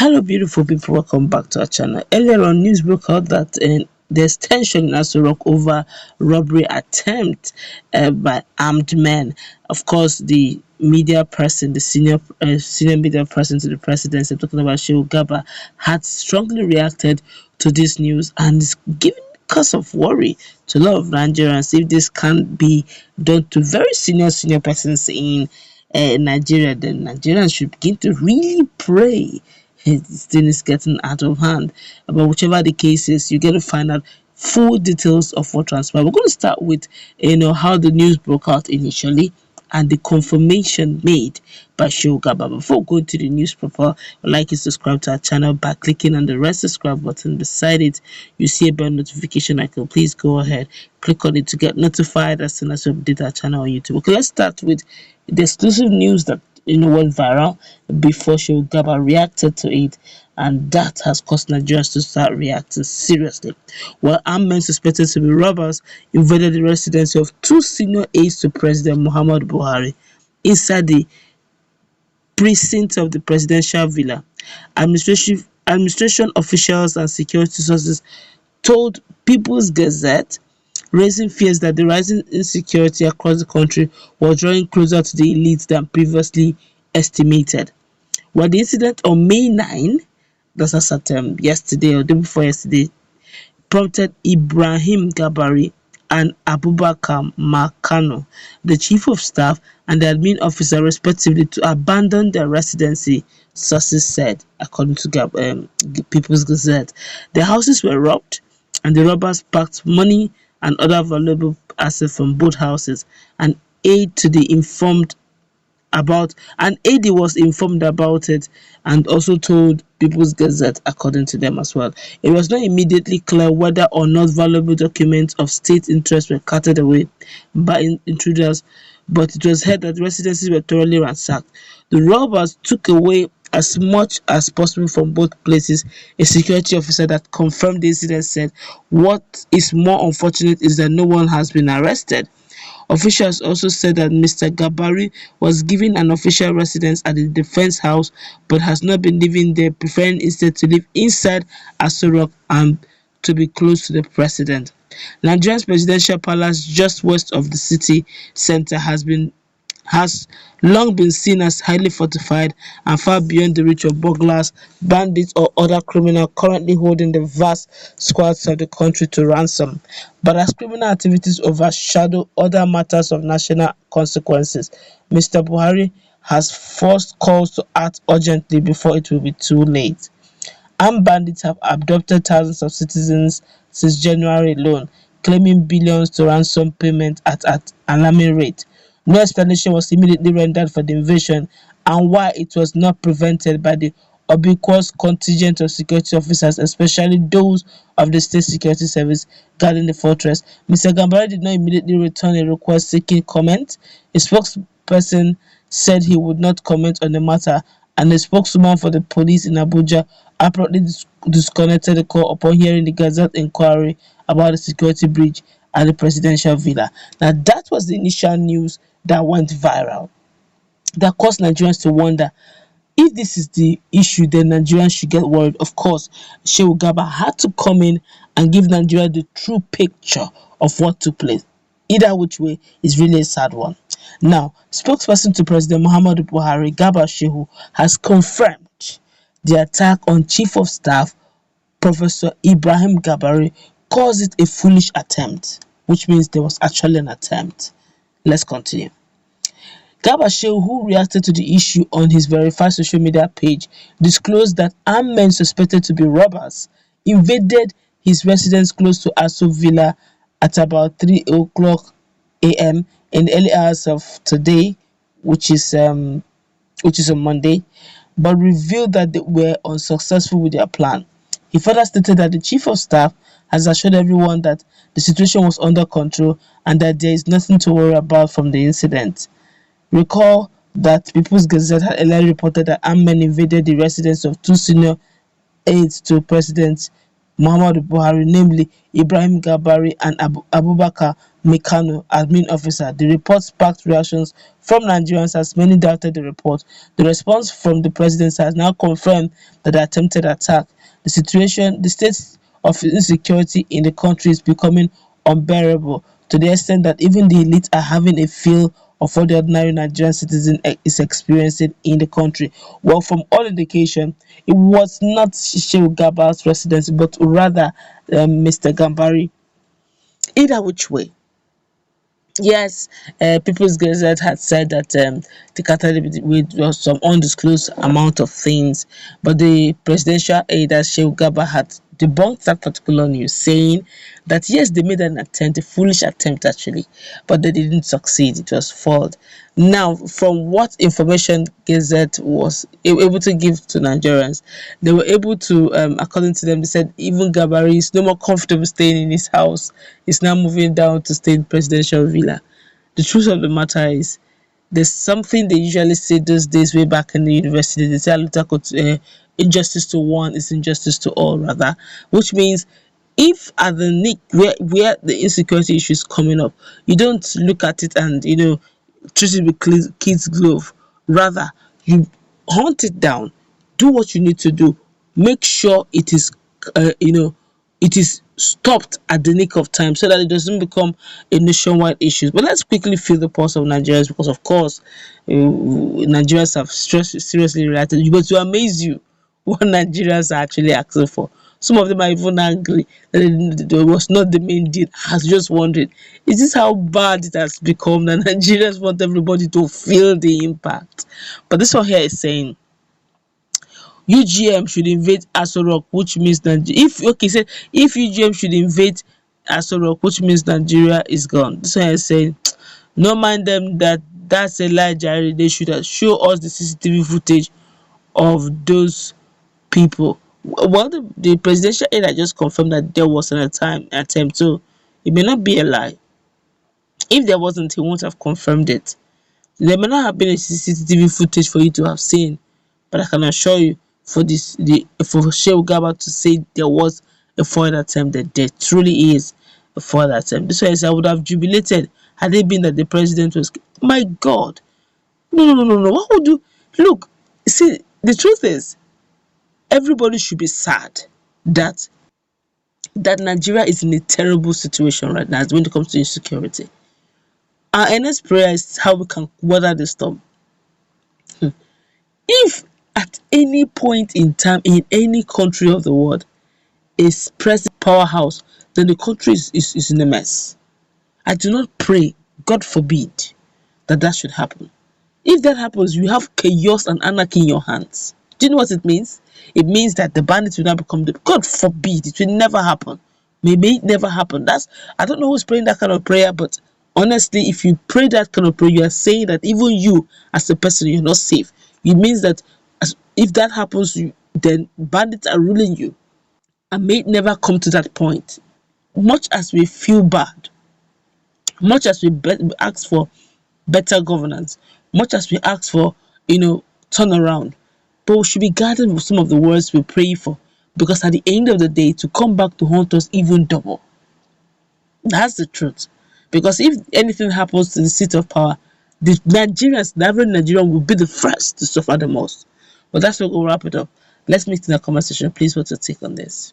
Hello, beautiful people. Welcome back to our channel. Earlier on, news broke out that there's tension in Âttâck over robbery attempt by armed men. Of course, the media person, the senior media person to the presidency, talking about Shehu Gaba, had strongly reacted to this news and is giving cause of worry to a lot of Nigerians if this can't be done to very senior persons in Nigeria. Then Nigerians should begin to really pray this thing is getting out of hand. But whichever the case is, you get to find out full details of what transpired. We're going to start with how the news broke out initially and the confirmation made by Shogaba. Before going to the news proper, I'd like you to subscribe to our channel by clicking on the red subscribe button beside it. You see a bell notification icon. Please go ahead, click on it to get notified as soon as we update our channel on YouTube. Okay, let's start with the exclusive news that went viral before Shogaba reacted to it, and that has caused Nigerians to start reacting seriously. Well, armed men suspected to be robbers invaded the residency of two senior aides to President Muhammadu Buhari inside the precinct of the presidential villa. Administration officials and security sources told People's Gazette, raising fears that the rising insecurity across the country was drawing closer to the elite than previously estimated. Well, the incident on May 9, that's as at yesterday or day before yesterday, prompted Ibrahim Gambari and Abubakar Makano, the chief of staff and the admin officer respectively, to abandon their residency, sources said, according to People's Gazette. Their houses were robbed and the robbers packed money and other valuable assets from both houses. An aide was informed about it and also told People's Gazette, according to them as well. It was not immediately clear whether or not valuable documents of state interest were carted away by intruders, but it was heard that residences were thoroughly ransacked. The robbers took away as much as possible from both places. A security officer that confirmed the incident said, "What is more unfortunate is that no one has been arrested." Officials also said that Mr. Gambari was given an official residence at the Defense House but has not been living there, preferring instead to live inside Âttâck and to be close to the president. Nigeria's presidential palace just west of the city center has long been seen as highly fortified and far beyond the reach of burglars, bandits or other criminals currently holding the vast swaths of the country to ransom. But as criminal activities overshadow other matters of national consequences, Mr. Buhari has forced calls to act urgently before it will be too late. Armed bandits have abducted thousands of citizens since January alone, claiming billions to ransom payment at an alarming rate. No explanation was immediately rendered for the invasion and why it was not prevented by the ubiquitous contingent of security officers, especially those of the State Security Service guarding the fortress. Mr. Gambari did not immediately return a request seeking comment. A spokesperson said he would not comment on the matter, and a spokeswoman for the police in Abuja abruptly disconnected the call upon hearing the Gazette inquiry about the security breach at the presidential villa. Now, that was the initial news that went viral, that caused Nigerians to wonder if this is the issue. Then Nigerians should get worried. Of course, Shehu Gaba had to come in and give Nigeria the true picture of what took place. Either which way is really a sad one. Now, spokesperson to President Muhammadu Buhari, Gaba Shehu, has confirmed the attack on Chief of Staff Professor Ibrahim Gambari, calls it a foolish attempt, which means there was actually an attempt. Let's continue. Gaba Shehu, who reacted to the issue on his verified social media page, disclosed that armed men suspected to be robbers invaded his residence close to Âttâck Villa at about 3 o'clock a.m. in the early hours of today, which is on Monday, but revealed that they were unsuccessful with their plan. He further stated that the Chief of Staff has assured everyone that the situation was under control and that there is nothing to worry about from the incident. Recall that People's Gazette had earlier reported that armed men invaded the residence of two senior aides to President Muhammadu Buhari, namely Ibrahim Gambari and Abubakar Makano, admin officer. The report sparked reactions from Nigerians as many doubted the report. The response from the presidency has now confirmed that the attempted attack. The state of insecurity in the country is becoming unbearable to the extent that even the elite are having a feel of what the ordinary Nigerian citizen is experiencing in the country. Well, from all indication, it was not Shehu Gaba's presidency, but rather Mr. Gambari. Either which way, yes, People's Gazette had said that they carted with some undisclosed amount of things, but the presidential aide, Shehu Gaba, had debunked that particular news, saying that yes, they made an attempt, a foolish attempt actually, but they didn't succeed. It was failed. Now, from what information Gazette was able to give to Nigerians, they were able to, according to them, they said even Gabari is no more comfortable staying in his house. He's now moving down to stay in presidential villa. The truth of the matter is, there's something they usually say those days way back in the university. They say, injustice to one is injustice to all, rather, which means if at the nick where the insecurity issue is coming up, you don't look at it and treat it with kids glove. Rather, you hunt it down, do what you need to do, make sure it is it is stopped at the nick of time so that it doesn't become a nationwide issue. But let's quickly feel the pulse of Nigerians, because of course Nigerians have seriously reacted. But to amaze you, what Nigerians are actually asking for. Some of them are even angry that it was not the main deal. I was just wondering, is this how bad it has become that Nigerians want everybody to feel the impact? But this one here is saying UGM should invade Aso Rock, which means Nigeria. If UGM should invade Aso Rock, which means Nigeria is gone. This one is saying, no mind them, that's a lie, Jerry. They should have show us the CCTV footage of those people. Well, the presidential aide just confirmed that there was an attempt, so it may not be a lie. If there wasn't, he won't have confirmed it. There may not have been a CCTV footage for you to have seen, but I can assure you, for Shehu Gaba to say there was a foreign attempt, that there truly is a foreign attempt. This way, I would have jubilated had it been that the president was. My God, no. What would you look? See, the truth is, everybody should be sad that Nigeria is in a terrible situation right now when it comes to insecurity. Our earnest prayer is how we can weather the storm. If at any point in time in any country of the world is present powerhouse, then the country is in a mess. I do not pray, God forbid, that should happen. If that happens, you have chaos and anarchy in your hands. Do you know what it means? It means that the bandits will now become the. God forbid, it will never happen. Maybe it never happen. I don't know who's praying that kind of prayer, but honestly, if you pray that kind of prayer, you are saying that even you as a person, you're not safe. It means that if that happens, then bandits are ruling you. And may it never come to that point. Much as we feel bad, much as we ask for better governance, much as we ask for, turnaround, but we should be guarded with some of the words we pray for, because at the end of the day, to come back to haunt us even double. That's the truth. Because if anything happens to the seat of power, the average Nigerian will be the first to suffer the most. But that's where we'll wrap it up. Let's meet in the comment section. Please, what's your take on this?